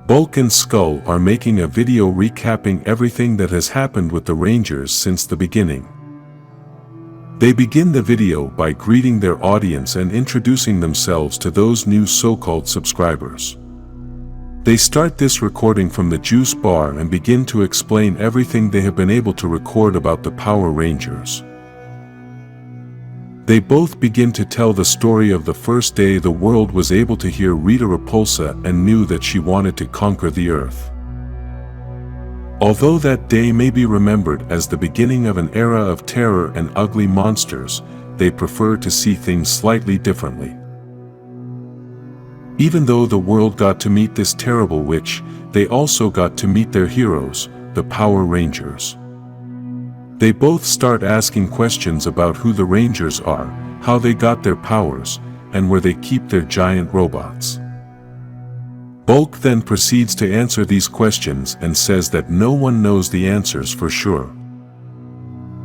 Bulk and Skull are making a video recapping everything that has happened with the Rangers since the beginning. They begin the video by greeting their audience and introducing themselves to those new so-called subscribers. They start this recording from the juice bar and begin to explain everything they have been able to record about the Power Rangers. They both begin to tell the story of the first day the world was able to hear Rita Repulsa and knew that she wanted to conquer the Earth. Although that day may be remembered as the beginning of an era of terror and ugly monsters, they prefer to see things slightly differently. Even though the world got to meet this terrible witch, they also got to meet their heroes, the Power Rangers. They both start asking questions about who the Rangers are, how they got their powers, and where they keep their giant robots. Bulk then proceeds to answer these questions and says that no one knows the answers for sure.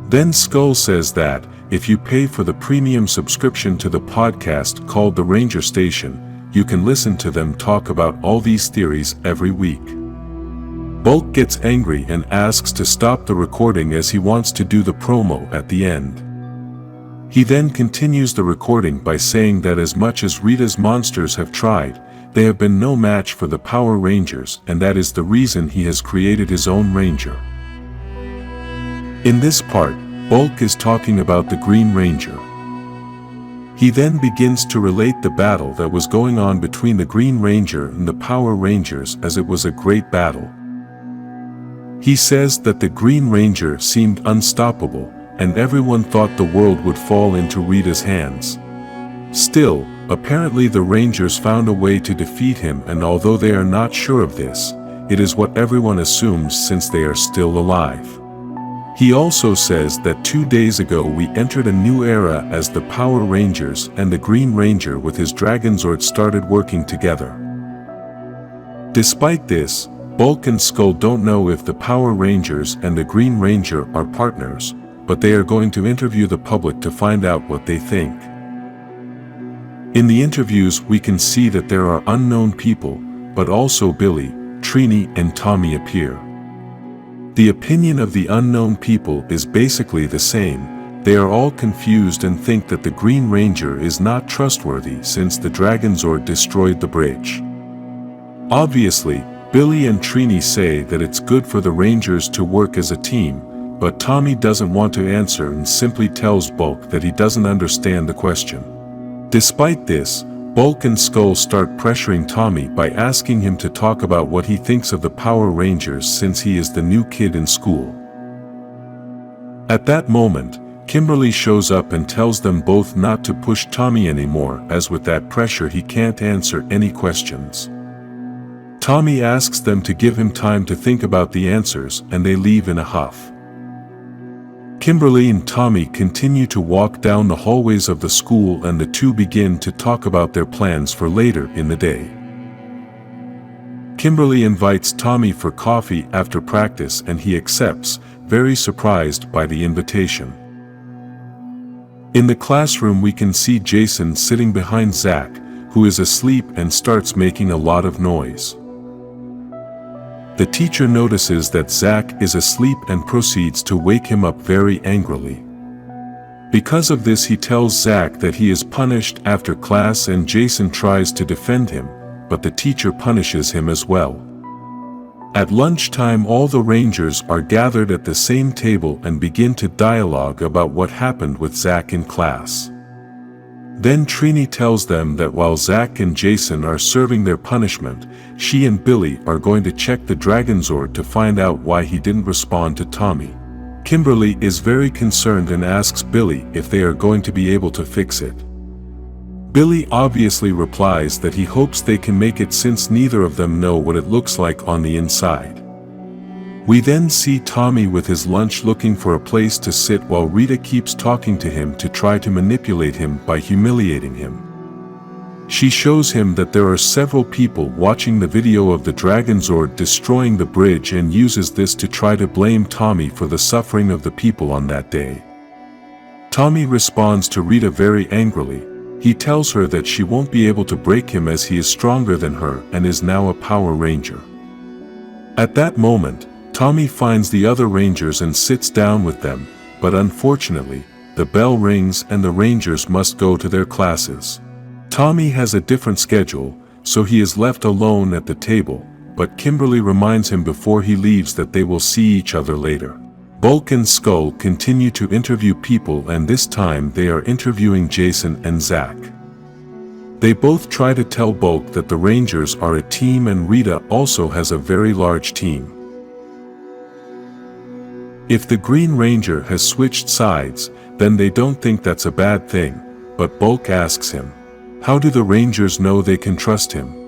Then Skull says that, if you pay for the premium subscription to the podcast called The Ranger Station, you can listen to them talk about all these theories every week. Bulk gets angry and asks to stop the recording as he wants to do the promo at the end. He then continues the recording by saying that as much as Rita's monsters have tried, they have been no match for the Power Rangers, and that is the reason he has created his own Ranger. In this part, Bulk is talking about the Green Ranger. He then begins to relate the battle that was going on between the Green Ranger and the Power Rangers, as it was a great battle. He says that the Green Ranger seemed unstoppable, and everyone thought the world would fall into Rita's hands. Still, apparently the Rangers found a way to defeat him, and although they are not sure of this, it is what everyone assumes since they are still alive. He also says that 2 days ago we entered a new era as the Power Rangers and the Green Ranger with his Dragonzord started working together. Despite this, Bulk and Skull don't know if the Power Rangers and the Green Ranger are partners, but they are going to interview the public to find out what they think. In the interviews we can see that there are unknown people, but also Billy, Trini and Tommy appear. The opinion of the unknown people is basically the same. They are all confused and think that the Green Ranger is not trustworthy since the Dragonzord destroyed the bridge. Obviously, Billy and Trini say that it's good for the Rangers to work as a team, but Tommy doesn't want to answer and simply tells Bulk that he doesn't understand the question. Despite this, Bulk and Skull start pressuring Tommy by asking him to talk about what he thinks of the Power Rangers since he is the new kid in school. At that moment, Kimberly shows up and tells them both not to push Tommy anymore, as with that pressure he can't answer any questions. Tommy asks them to give him time to think about the answers, and they leave in a huff. Kimberly and Tommy continue to walk down the hallways of the school, and the two begin to talk about their plans for later in the day. Kimberly invites Tommy for coffee after practice and he accepts, very surprised by the invitation. In the classroom we can see Jason sitting behind Zach, who is asleep and starts making a lot of noise. The teacher notices that Zach is asleep and proceeds to wake him up very angrily. Because of this he tells Zach that he is punished after class, and Jason tries to defend him, but the teacher punishes him as well. At lunchtime all the Rangers are gathered at the same table and begin to dialogue about what happened with Zach in class. Then Trini tells them that while Zach and Jason are serving their punishment, she and Billy are going to check the Dragonzord to find out why he didn't respond to Tommy. Kimberly is very concerned and asks Billy if they are going to be able to fix it. Billy obviously replies that he hopes they can make it since neither of them know what it looks like on the inside. We then see Tommy with his lunch looking for a place to sit while Rita keeps talking to him to try to manipulate him by humiliating him. She shows him that there are several people watching the video of the Dragonzord destroying the bridge and uses this to try to blame Tommy for the suffering of the people on that day. Tommy responds to Rita very angrily. He tells her that she won't be able to break him as he is stronger than her and is now a Power Ranger. At that moment, Tommy finds the other Rangers and sits down with them, but unfortunately, the bell rings and the Rangers must go to their classes. Tommy has a different schedule, so he is left alone at the table, but Kimberly reminds him before he leaves that they will see each other later. Bulk and Skull continue to interview people, and this time they are interviewing Jason and Zack. They both try to tell Bulk that the Rangers are a team and Rita also has a very large team. If the Green Ranger has switched sides, then they don't think that's a bad thing, but Bulk asks him, how do the Rangers know they can trust him?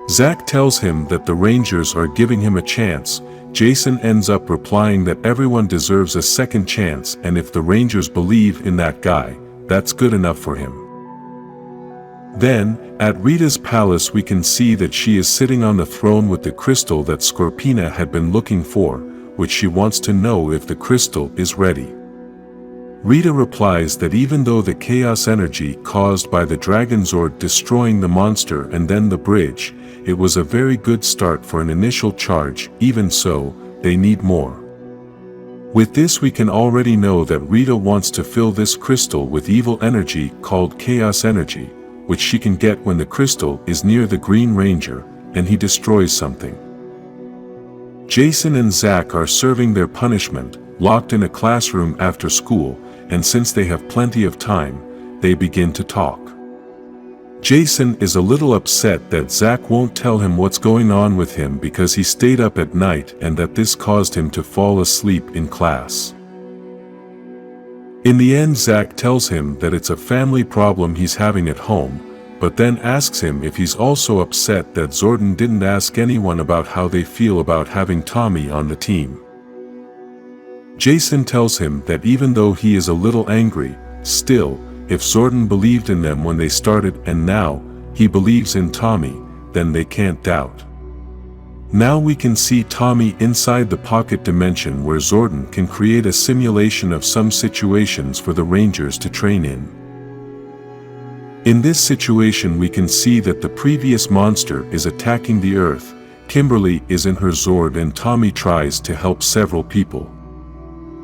Zack tells him that the Rangers are giving him a chance. Jason ends up replying that everyone deserves a second chance, and if the Rangers believe in that guy, that's good enough for him. Then, at Rita's palace we can see that she is sitting on the throne with the crystal that Scorpina had been looking for, which she wants to know if the crystal is ready. Rita replies that even though the chaos energy caused by the Dragon Zord destroying the monster and then the bridge, it was a very good start for an initial charge, even so, they need more. With this we can already know that Rita wants to fill this crystal with evil energy called chaos energy, which she can get when the crystal is near the Green Ranger, and he destroys something. Jason and Zack are serving their punishment, locked in a classroom after school, and since they have plenty of time, they begin to talk. Jason is a little upset that Zack won't tell him what's going on with him because he stayed up at night and that this caused him to fall asleep in class. In the end, Zack tells him that it's a family problem he's having at home, but then asks him if he's also upset that Zordon didn't ask anyone about how they feel about having Tommy on the team. Jason tells him that even though he is a little angry, still, if Zordon believed in them when they started and now he believes in Tommy, then they can't doubt. Now we can see Tommy inside the pocket dimension where Zordon can create a simulation of some situations for the Rangers to train in. In this situation we can see that the previous monster is attacking the Earth, Kimberly is in her Zord and Tommy tries to help several people.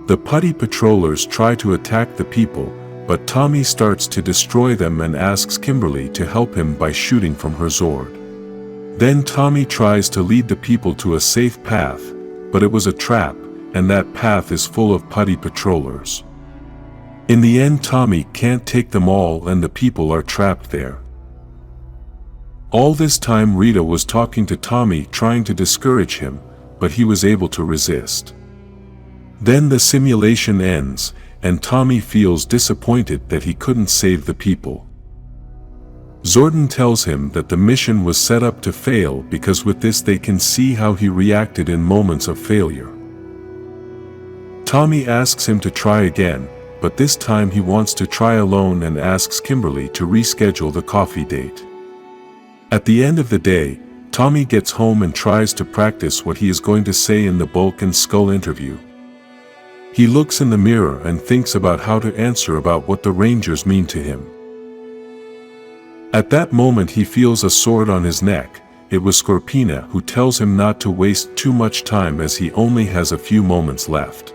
The putty patrollers try to attack the people, but Tommy starts to destroy them and asks Kimberly to help him by shooting from her Zord. Then Tommy tries to lead the people to a safe path, but it was a trap, and that path is full of putty patrollers. In the end Tommy can't take them all and the people are trapped there. All this time Rita was talking to Tommy trying to discourage him, but he was able to resist. Then the simulation ends, and Tommy feels disappointed that he couldn't save the people. Zordon tells him that the mission was set up to fail because with this they can see how he reacted in moments of failure. Tommy asks him to try again, but this time he wants to try alone and asks Kimberly to reschedule the coffee date. At the end of the day, Tommy gets home and tries to practice what he is going to say in the Bulk and Skull interview. He looks in the mirror and thinks about how to answer about what the Rangers mean to him. At that moment he feels a sword on his neck. It was Scorpina who tells him not to waste too much time as he only has a few moments left.